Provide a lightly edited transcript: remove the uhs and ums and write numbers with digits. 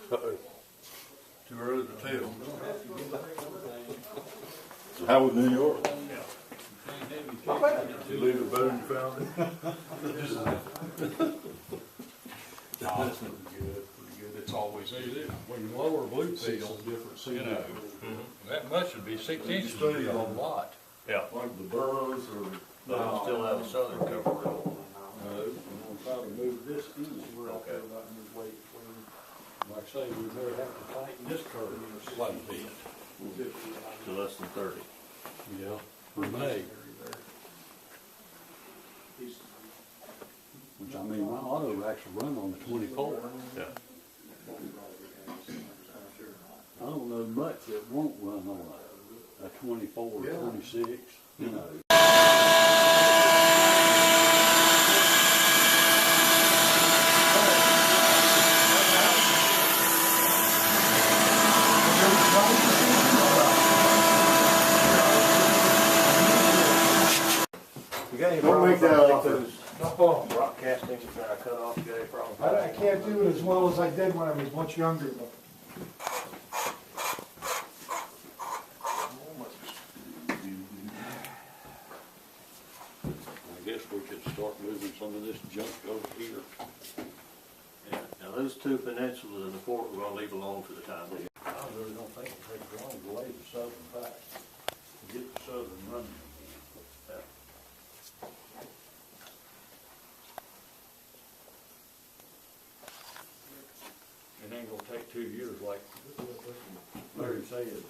Too early to tell. How was New York? Did you leave it better than you found it? That's pretty good. It's always good. When you lower blue field, you know, that much would be 6 inches would be a whole lot. Yeah. Like the burrows or? But we still have a southern cover road. No. We're gonna try to move this east. We're out there about midway between. Like I say, we may have to tighten this curve quite a bit. To less than 30. Yeah. We may. Which I mean, my auto actually run on the 24. Yeah. I don't know much that won't run on a 24 or 26, you know. You got any Don't make that offer. rock castings you're trying to cut off? You got any problem? I can't do it as well as I did when I was much younger, though. I guess we could start moving some of this junk over here. Yeah. Now those two peninsulas in the fort we're gonna leave alone for the time being. I really don't think it takes long to lay the southern back, to get the southern running. It ain't gonna take 2 years like Larry said.